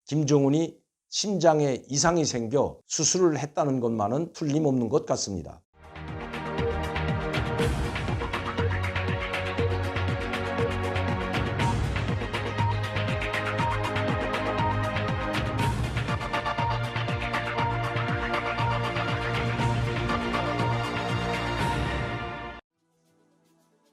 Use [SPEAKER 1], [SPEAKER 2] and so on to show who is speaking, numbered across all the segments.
[SPEAKER 1] 김정은이 심장에 이상이 생겨 수술을 했다는 것만은 틀림없는 것 같습니다.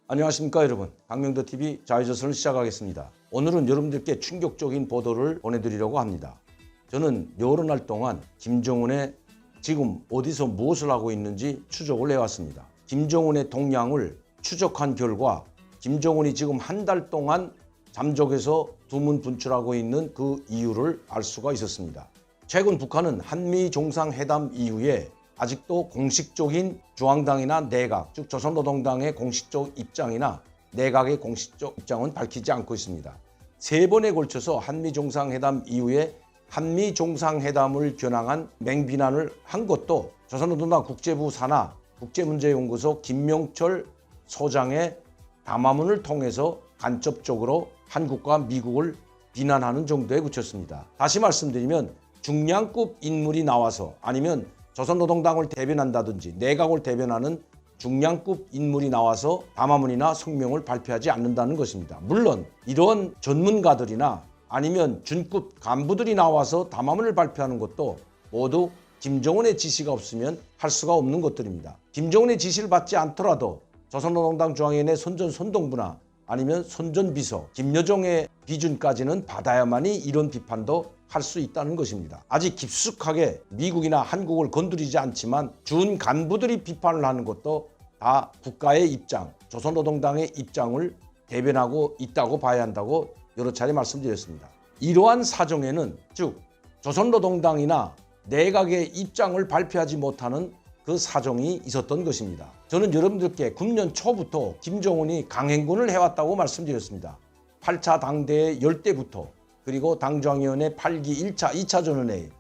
[SPEAKER 1] 안녕하십니까 여러분, 강명도TV 자유조선을 시작하겠습니다. 오늘은 여러분들께 충격적인 보도를 보내드리려고 합니다. 저는 여러 날 동안 김정은의 지금 어디서 무엇을 하고 있는지 추적을 해왔습니다. 김정은의 동향을 추적한 결과 김정은이 지금 한 달 동안 잠적에서 두문 분출하고 있는 그 이유를 알 수가 있었습니다. 최근 북한은 한미 정상회담 이후에 아직도 공식적인 중앙당이나 내각, 즉 조선노동당의 공식적 입장이나 내각의 공식적 입장은 밝히지 않고 있습니다. 3번에 걸쳐서 한미 정상회담 이후에 한미 정상회담을 겨냥한 맹비난을 한 것도 조선노동당 국제부 산하 국제문제연구소 김명철 소장의 담화문을 통해서 간접적으로 한국과 미국을 비난하는 정도에 그쳤습니다. 다시 말씀드리면 중량급 인물이 나와서 아니면 조선노동당을 대변한다든지 내각을 대변하는 중량급 인물이 나와서 담화문이나 성명을 발표하지 않는다는 것입니다. 물론 이런 전문가들이나 아니면 준급 간부들이 나와서 담화문을 발표하는 것도 모두 김정은의 지시가 없으면 할 수가 없는 것들입니다. 김정은의 지시를 받지 않더라도 조선노동당 중앙위원회 선전선동부나 아니면 선전비서 김여정의 비준까지는 받아야만이 이런 비판도 할 수 있다는 것입니다. 아직 깊숙하게 미국이나 한국을 건드리지 않지만 준 간부들이 비판을 하는 것도 다 국가의 입장, 조선노동당의 입장을 대변하고 있다고 봐야 한다고 여러 차례 말씀드렸습니다. 이러한 사정에는 즉 조선노동당이나 내각의 입장을 발표하지 못하는 그 사정이 있었던 것입니다. 저는 여러분들께 군년 초부터 김정은이 강행군을 해왔다고 말씀드렸습니다. 8차 당대의 열대부터 그리고 당중앙위원회 8기 1차, 2차 전원회의,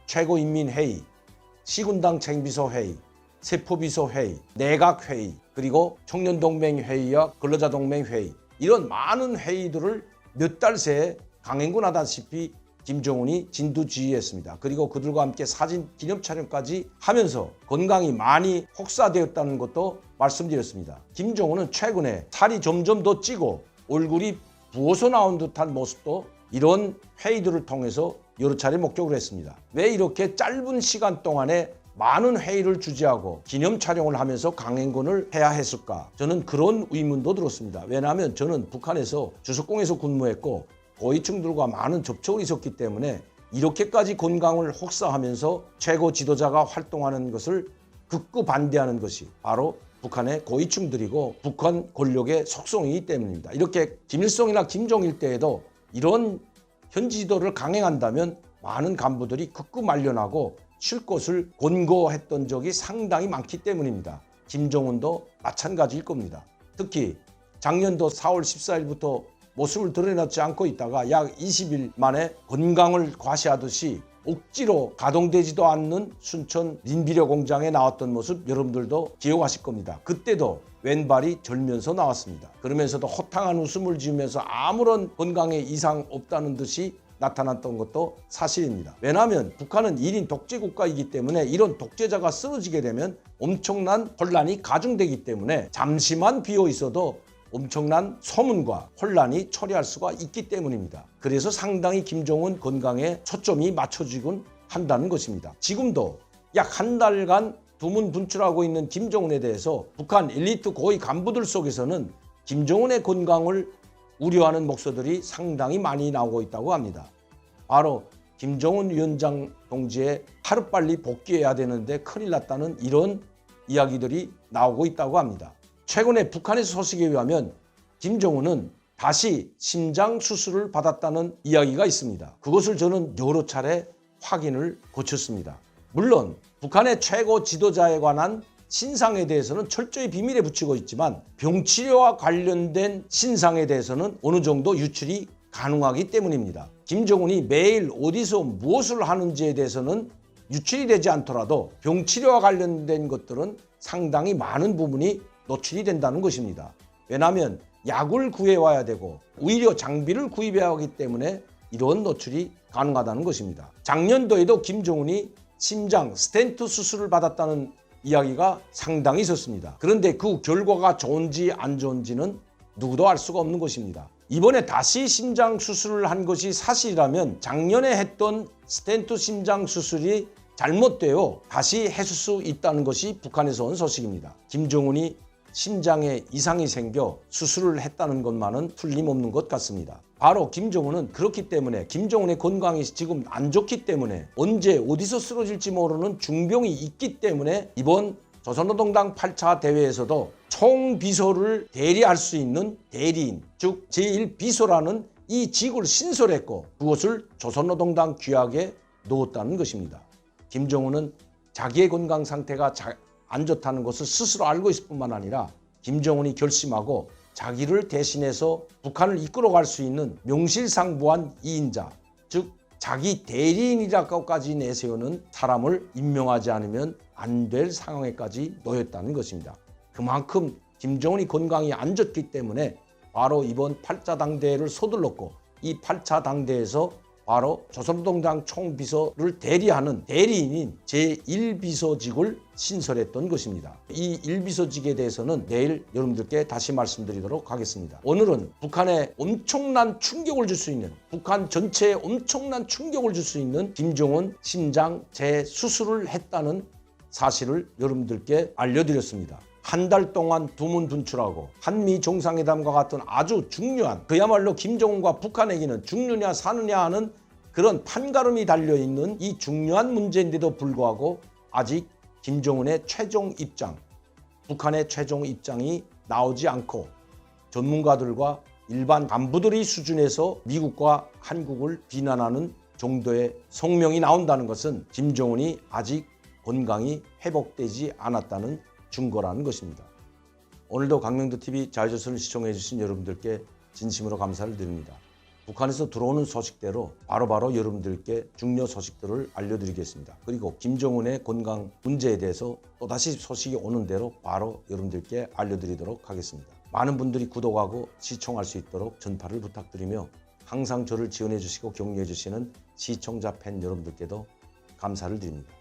[SPEAKER 1] 최고인민회의, 시군당 챙비소회의, 세포비서회의, 내각회의, 그리고 청년동맹회의와 근로자동맹회의 이런 많은 회의들을 몇 달 새에 강행군하다시피 김정은이 진두지휘했습니다. 그리고 그들과 함께 사진 기념 촬영까지 하면서 건강이 많이 혹사되었다는 것도 말씀드렸습니다. 김정은은 최근에 살이 점점 더 찌고 얼굴이 부어서 나온 듯한 모습도 이런 회의들을 통해서 여러 차례 목격을 했습니다. 왜 이렇게 짧은 시간 동안에 많은 회의를 주재하고 기념 촬영을 하면서 강행군을 해야 했을까? 저는 그런 의문도 들었습니다. 왜냐하면 저는 북한에서 주석공에서 근무했고 고위층들과 많은 접촉이 있었기 때문에 이렇게까지 건강을 혹사하면서 최고 지도자가 활동하는 것을 극구 반대하는 것이 바로 북한의 고위층들이고 북한 권력의 속성이기 때문입니다. 이렇게 김일성이나 김정일 때에도 이런 현지 지도를 강행한다면 많은 간부들이 극구 말려나고 쉴 곳을 권고했던 적이 상당히 많기 때문입니다. 김정은도 마찬가지일 겁니다. 특히 작년도 4월 14일부터 모습을 드러내지 않고 있다가 약 20일 만에 건강을 과시하듯이 억지로 가동되지도 않는 순천 린비료 공장에 나왔던 모습 여러분들도 기억하실 겁니다. 그때도 왼발이 절면서 나왔습니다. 그러면서도 호탕한 웃음을 지으면서 아무런 건강에 이상 없다는 듯이 나타났던 것도 사실입니다. 왜냐하면 북한은 1인 독재 국가이기 때문에 이런 독재자가 쓰러지게 되면 엄청난 혼란이 가중되기 때문에 잠시만 비어 있어도 엄청난 소문과 혼란이 초래할 수가 있기 때문입니다. 그래서 상당히 김정은 건강에 초점이 맞춰지곤 한다는 것입니다. 지금도 약 한 달간 두문 분출하고 있는 김정은에 대해서 북한 엘리트 고위 간부들 속에서는 김정은의 건강을 우려하는 목소들이 상당히 많이 나오고 있다고 합니다. 바로 김정은 위원장 동지의 하루빨리 복귀해야 되는데 큰일 났다는 이런 이야기들이 나오고 있다고 합니다. 최근에 북한에서 소식에 의하면 김정은은 다시 심장 수술을 받았다는 이야기가 있습니다. 그것을 저는 여러 차례 확인을 거쳤습니다. 물론 북한의 최고 지도자에 관한 신상에 대해서는 철저히 비밀에 붙이고 있지만 병치료와 관련된 신상에 대해서는 어느 정도 유출이 가능하기 때문입니다. 김정은이 매일 어디서 무엇을 하는지에 대해서는 유출이 되지 않더라도 병치료와 관련된 것들은 상당히 많은 부분이 노출이 된다는 것입니다. 왜냐하면 약을 구해와야 되고 오히려 장비를 구입해야 하기 때문에 이런 노출이 가능하다는 것입니다. 작년도에도 김정은이 심장 스텐트 수술을 받았다는 이야기가 상당히 있었습니다. 그런데 그 결과가 좋은지 안 좋은지는 누구도 알 수가 없는 것입니다. 이번에 다시 심장 수술을 한 것이 사실이라면 작년에 했던 스텐트 심장 수술이 잘못되어 다시 해줄 수 있다는 것이 북한에서 온 소식입니다. 김정은이 심장에 이상이 생겨 수술을 했다는 것만은 틀림없는 것 같습니다. 바로 김정은은 그렇기 때문에 김정은의 건강이 지금 안 좋기 때문에 언제 어디서 쓰러질지 모르는 중병이 있기 때문에 이번 조선노동당 8차 대회에서도 총비서를 대리할 수 있는 대리인, 즉 제1비서라는 이 직을 신설했고 그것을 조선노동당 규약에 넣었다는 것입니다. 김정은은 자기의 건강 상태가 안 좋다는 것을 스스로 알고 있을 뿐만 아니라 김정은이 결심하고 자기를 대신해서 북한을 이끌어갈 수 있는 명실상부한 2인자, 즉 자기 대리인이라고까지 내세우는 사람을 임명하지 않으면 안 될 상황에까지 놓였다는 것입니다. 그만큼 김정은이 건강이 안 좋기 때문에 바로 이번 8차 당대회를 서둘렀고 이 8차 당대회에서 바로 조선노동당 총비서를 대리하는 대리인인 제1비서직을 신설했던 것입니다. 이 1비서직에 대해서는 내일 여러분들께 다시 말씀드리도록 하겠습니다. 오늘은 북한에 엄청난 충격을 줄 수 있는, 북한 전체에 엄청난 충격을 줄 수 있는 김정은 심장 재수술을 했다는 사실을 여러분들께 알려드렸습니다. 한 달 동안 두문분출하고 한미 정상회담과 같은 아주 중요한, 그야말로 김정은과 북한에게는 죽느냐 사느냐 하는 그런 판가름이 달려있는 이 중요한 문제인데도 불구하고 아직 김정은의 최종 입장, 북한의 최종 입장이 나오지 않고 전문가들과 일반 간부들의 수준에서 미국과 한국을 비난하는 정도의 성명이 나온다는 것은 김정은이 아직 건강이 회복되지 않았다는 증거라는 것입니다. 오늘도 강명도TV 자유조선을 시청해 주신 여러분들께 진심으로 감사를 드립니다. 북한에서 들어오는 소식대로 바로바로 여러분들께 중요 소식들을 알려드리겠습니다. 그리고 김정은의 건강 문제에 대해서 또다시 소식이 오는 대로 바로 여러분들께 알려드리도록 하겠습니다. 많은 분들이 구독하고 시청할 수 있도록 전파를 부탁드리며 항상 저를 지원해 주시고 격려해 주시는 시청자 팬 여러분들께도 감사를 드립니다.